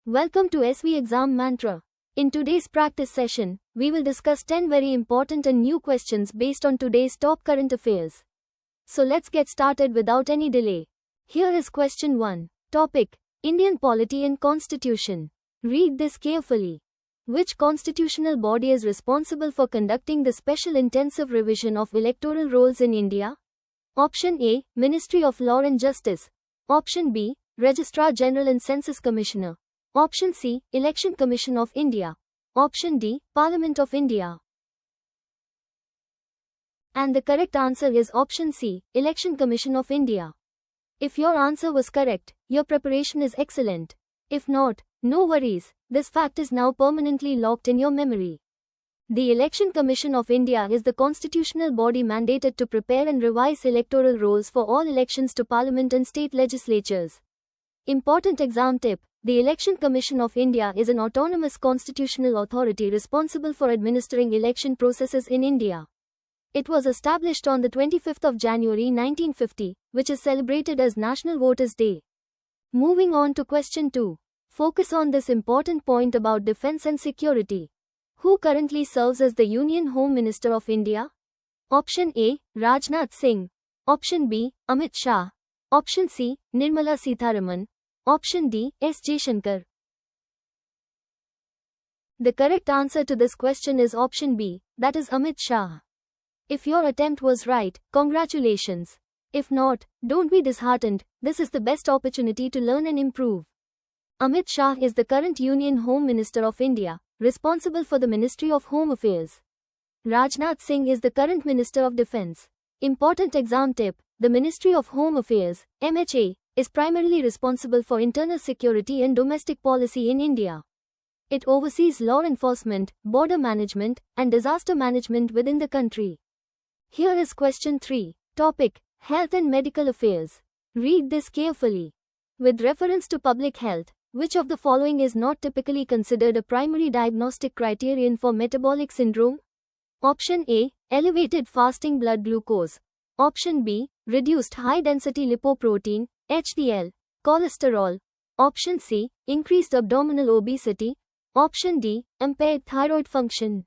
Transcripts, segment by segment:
Welcome to SV Exam Mantra. In today's practice session, we will discuss 10 very important and new questions based on today's top current affairs. So let's get started without any delay. Here is question 1. Topic: Indian Polity and Constitution. Read this carefully. Which constitutional body is responsible for conducting the special intensive revision of electoral rolls in India? Option A, Ministry of Law and Justice. Option B, Registrar General and Census Commissioner. Option C, Election Commission of India. Option D, Parliament of India. And the correct answer is option C, Election Commission of India. If your answer was correct, your preparation is excellent. If not, no worries, this fact is now permanently locked in your memory. The Election Commission of India is the constitutional body mandated to prepare and revise electoral rolls for all elections to Parliament and state legislatures. Important exam tip: the Election Commission of India is an autonomous constitutional authority responsible for administering election processes in India. It was established on the 25th of January 1950, which is celebrated as National Voters' Day. Moving on to question 2. Focus on this important point about defense and security. Who currently serves as the Union Home Minister of India? Option A, Rajnath Singh. Option B, Amit Shah. Option C, Nirmala Sitharaman. Option D, S. Jaishankar. The correct answer to this question is option B, that is Amit Shah. If your attempt was right, congratulations. If not, don't be disheartened, this is the best opportunity to learn and improve. Amit Shah is the current Union Home Minister of India, responsible for the Ministry of Home Affairs. Rajnath Singh is the current Minister of Defence. Important exam tip: the Ministry of Home Affairs, MHA, is primarily responsible for internal security and domestic policy in India. It oversees law enforcement, border management, and disaster management within the country. Here is question 3. Topic: Health and Medical Affairs. Read this carefully. With reference to public health, which of the following is not typically considered a primary diagnostic criterion for metabolic syndrome? Option A, elevated fasting blood glucose. Option B, reduced high-density lipoprotein, HDL, cholesterol. Option C, increased abdominal obesity. Option D, impaired thyroid function.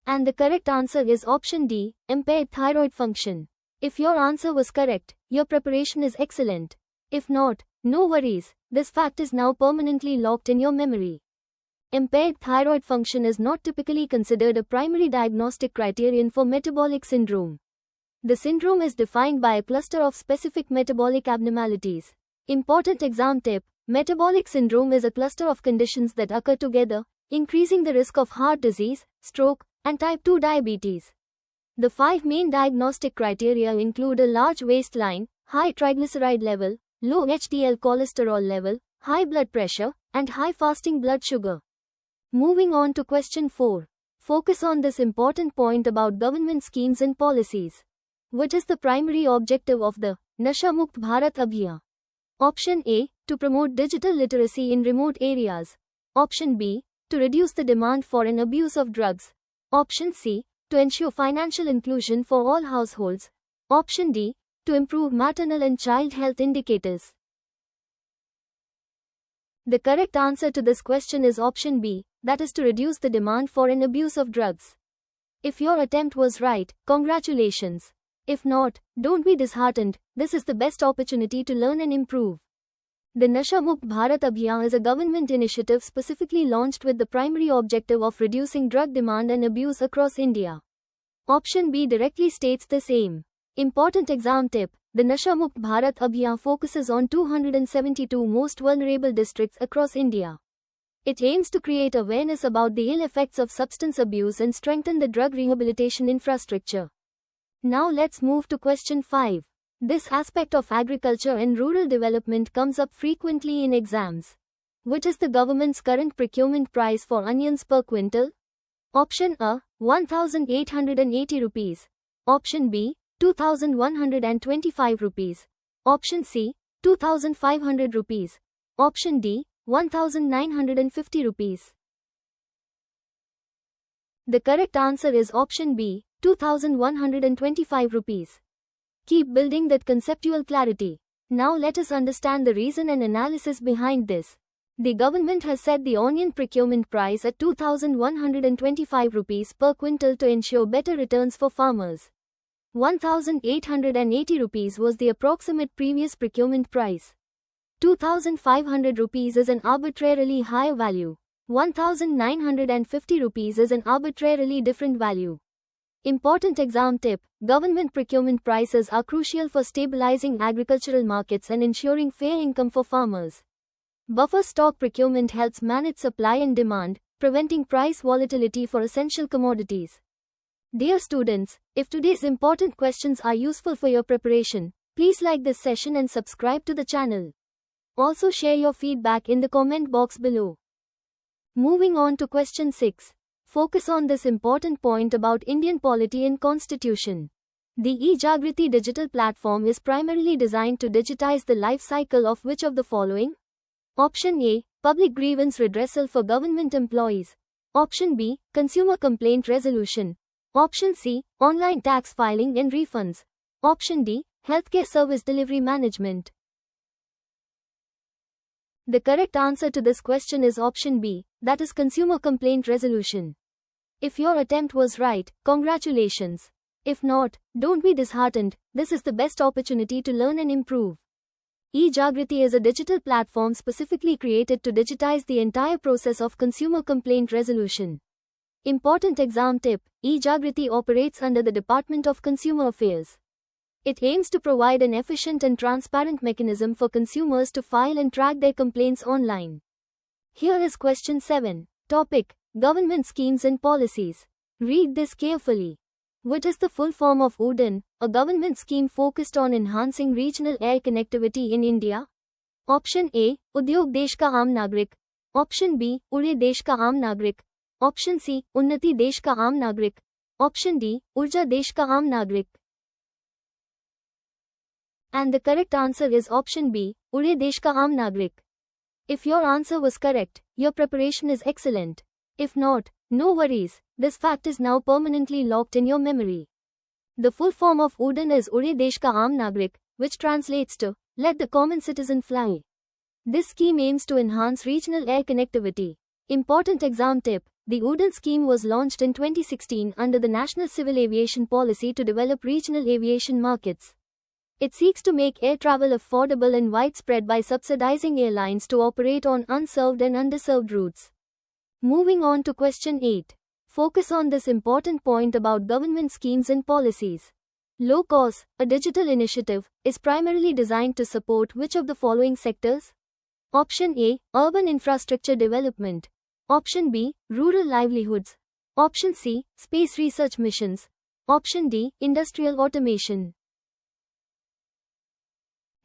And the correct answer is option D, impaired thyroid function. If your answer was correct, your preparation is excellent. If not, no worries, this fact is now permanently locked in your memory. Impaired thyroid function is not typically considered a primary diagnostic criterion for metabolic syndrome. The syndrome is defined by a cluster of specific metabolic abnormalities. Important exam tip: metabolic syndrome is a cluster of conditions that occur together, increasing the risk of heart disease, stroke, and type 2 diabetes. The 5 main diagnostic criteria include a large waistline, high triglyceride level, low HDL cholesterol level, high blood pressure, and high fasting blood sugar. Moving on to question 4. Focus on this important point about government schemes and policies. What is the primary objective of the Nasha Mukt Bharat Abhiyan? Option A, to promote digital literacy in remote areas. Option B, to reduce the demand for and abuse of drugs. Option C, to ensure financial inclusion for all households. Option D, to improve maternal and child health indicators. The correct answer to this question is option B, that is to reduce the demand for and abuse of drugs. If your attempt was right, congratulations. If not, don't be disheartened, this is the best opportunity to learn and improve. The Nasha Mukt Bharat Abhiyan is a government initiative specifically launched with the primary objective of reducing drug demand and abuse across India. Option B directly states the same. Important exam tip: the Nasha Mukt Bharat Abhiyan focuses on 272 most vulnerable districts across India. It aims to create awareness about the ill effects of substance abuse and strengthen the drug rehabilitation infrastructure. Now let's move to question 5. This aspect of agriculture and rural development comes up frequently in exams. What is the government's current procurement price for onions per quintal? Option A, 1,880 rupees. Option B, 2,125 rupees. Option C, 2,500 rupees. Option D, 1,950 rupees. The correct answer is option B, 2,125 rupees. Keep building that conceptual clarity. Now let us understand the reason and analysis behind this. The government has set the onion procurement price at 2,125 rupees per quintal to ensure better returns for farmers. 1,880 rupees was the approximate previous procurement price. 2,500 rupees is an arbitrarily higher value. 1,950 rupees is an arbitrarily different value. Important exam tip: government procurement prices are crucial for stabilizing agricultural markets and ensuring fair income for farmers. Buffer stock procurement helps manage supply and demand, preventing price volatility for essential commodities. Dear students, if today's important questions are useful for your preparation, please like this session and subscribe to the channel. Also share your feedback in the comment box below. Moving on to question 6. Focus on this important point about Indian polity and constitution. The e-Jagriti digital platform is primarily designed to digitize the life cycle of which of the following? Option A. Public grievance redressal for government employees. Option B. Consumer complaint resolution. Option C. Online tax filing and refunds. Option D. Healthcare service delivery management. The correct answer to this question is option B, that is consumer complaint resolution. If your attempt was right, congratulations. If not, don't be disheartened, this is the best opportunity to learn and improve. e-Jagriti is a digital platform specifically created to digitize the entire process of consumer complaint resolution. Important exam tip: e-Jagriti operates under the Department of Consumer Affairs. It aims to provide an efficient and transparent mechanism for consumers to file and track their complaints online. Here is question 7. Topic: Government schemes and policies. Read this carefully. What is the full form of UDAN, a government scheme focused on enhancing regional air connectivity in India? Option A, Udyog Desh Ka Aam Nagrik. Option B, Ude Desh Ka Aam Nagrik. Option C, Unnati Desh Ka Aam Nagrik. Option D, Urja Desh Ka Aam Nagrik. And the correct answer is option B, Ude Desh Ka Aam Nagrik. If your answer was correct, your preparation is excellent. If not, no worries, this fact is now permanently locked in your memory. The full form of UDAN is Ude Desh Ka Aam Nagrik, which translates to, Let the Common Citizen Fly. This scheme aims to enhance regional air connectivity. Important exam tip: the UDAN scheme was launched in 2016 under the National Civil Aviation Policy to develop regional aviation markets. It seeks to make air travel affordable and widespread by subsidizing airlines to operate on unserved and underserved routes. Moving on to question 8. Focus on this important point about government schemes and policies. LOCOS, a digital initiative, is primarily designed to support which of the following sectors? Option A, urban infrastructure development. Option B, rural livelihoods. Option C, space research missions. Option D, industrial automation.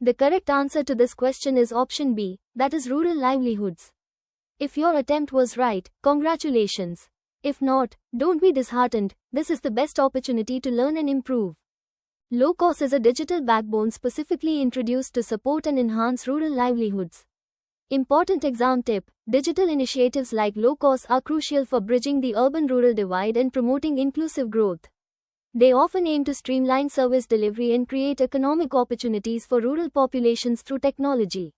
The correct answer to this question is option B, that is rural livelihoods. If your attempt was right, congratulations. If not, don't be disheartened, this is the best opportunity to learn and improve. LOCOS is a digital backbone specifically introduced to support and enhance rural livelihoods. Important exam tip: digital initiatives like LOCOS are crucial for bridging the urban-rural divide and promoting inclusive growth. They often aim to streamline service delivery and create economic opportunities for rural populations through technology.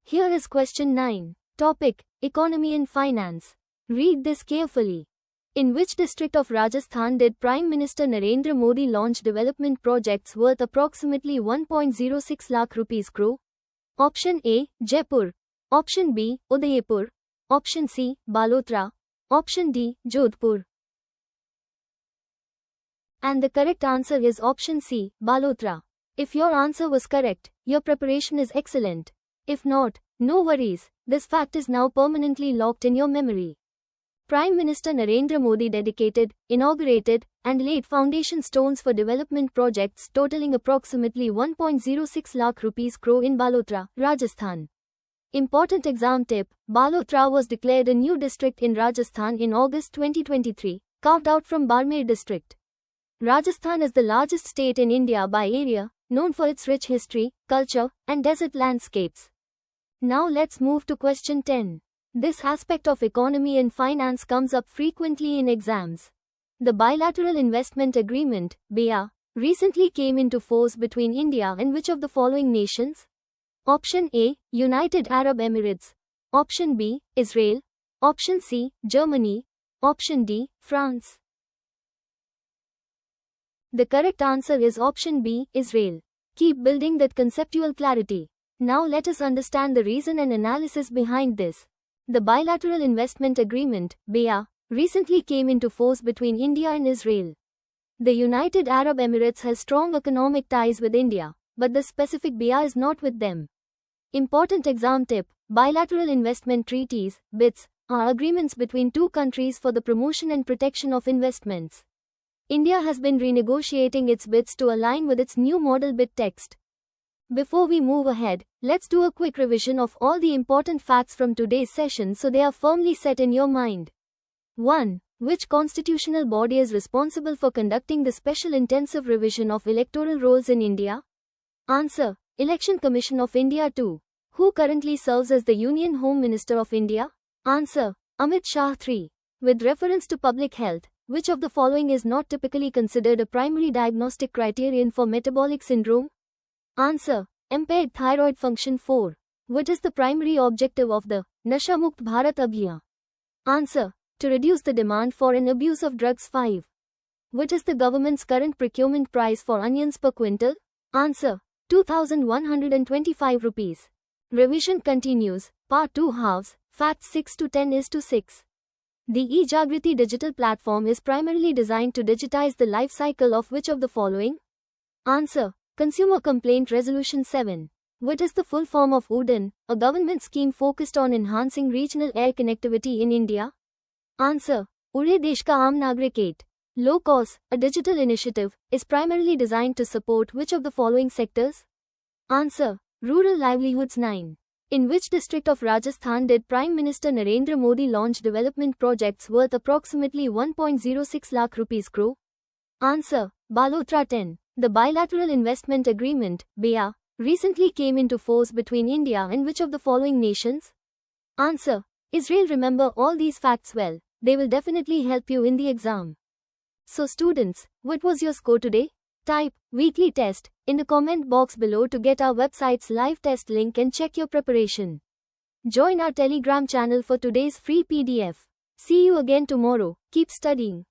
Here is question 9. Topic: Economy and Finance. Read this carefully. In which district of Rajasthan did Prime Minister Narendra Modi launch development projects worth approximately 1.06 lakh rupees crore? Option A, Jaipur. Option B, Udaipur. Option C, Balotra. Option D, Jodhpur. And the correct answer is option C, Balotra. If your answer was correct, your preparation is excellent. If not, no worries, this fact is now permanently locked in your memory. Prime Minister Narendra Modi dedicated, inaugurated, and laid foundation stones for development projects totaling approximately 1.06 lakh rupees crore in Balotra, Rajasthan. Important exam tip: Balotra was declared a new district in Rajasthan in August 2023, carved out from Barmer district. Rajasthan is the largest state in India by area, known for its rich history, culture, and desert landscapes. Now let's move to question 10. This aspect of economy and finance comes up frequently in exams. The Bilateral Investment Agreement, BIA, recently came into force between India and which of the following nations? Option A, United Arab Emirates. Option B, Israel. Option C, Germany. Option D, France. The correct answer is option B, Israel. Keep building that conceptual clarity. Now let us understand the reason and analysis behind this. The Bilateral Investment Agreement, BIA, recently came into force between India and Israel. The United Arab Emirates has strong economic ties with India, but the specific BIA is not with them. Important exam tip: bilateral investment treaties, BITs, are agreements between two countries for the promotion and protection of investments. India has been renegotiating its BITs to align with its new model BIT text. Before we move ahead, let's do a quick revision of all the important facts from today's session so they are firmly set in your mind. 1. Which constitutional body is responsible for conducting the special intensive revision of electoral rolls in India? Answer: Election Commission of India. 2. Who currently serves as the Union Home Minister of India? Answer: Amit Shah. 3. With reference to public health, which of the following is not typically considered a primary diagnostic criterion for metabolic syndrome? Answer: impaired thyroid function. 4. What is the primary objective of the Nasha Mukt Bharat Abhiyan? Answer: to reduce the demand for and abuse of drugs. 5. What is the government's current procurement price for onions per quintal? Answer: 2,125 rupees. Revision continues. Part 2 halves. Facts 6 to 10:6. The eJagriti digital platform is primarily designed to digitize the life cycle of which of the following? Answer: Consumer Complaint Resolution 7. What is the full form of UDAN, a government scheme focused on enhancing regional air connectivity in India? Answer: Ure Desh Ka Aam Nagrik 8. LOCOS, a digital initiative, is primarily designed to support which of the following sectors? Answer: Rural livelihoods. 9. In which district of Rajasthan did Prime Minister Narendra Modi launch development projects worth approximately 1.06 lakh rupees crore? Answer: Balotra. 10. The Bilateral Investment Agreement, BIA, recently came into force between India and which of the following nations? Answer: Israel. Remember all these facts well. They will definitely help you in the exam. So students, what was your score today? Type weekly test in the comment box below to get our website's live test link and check your preparation. Join our Telegram channel for today's free PDF. See you again tomorrow. Keep studying.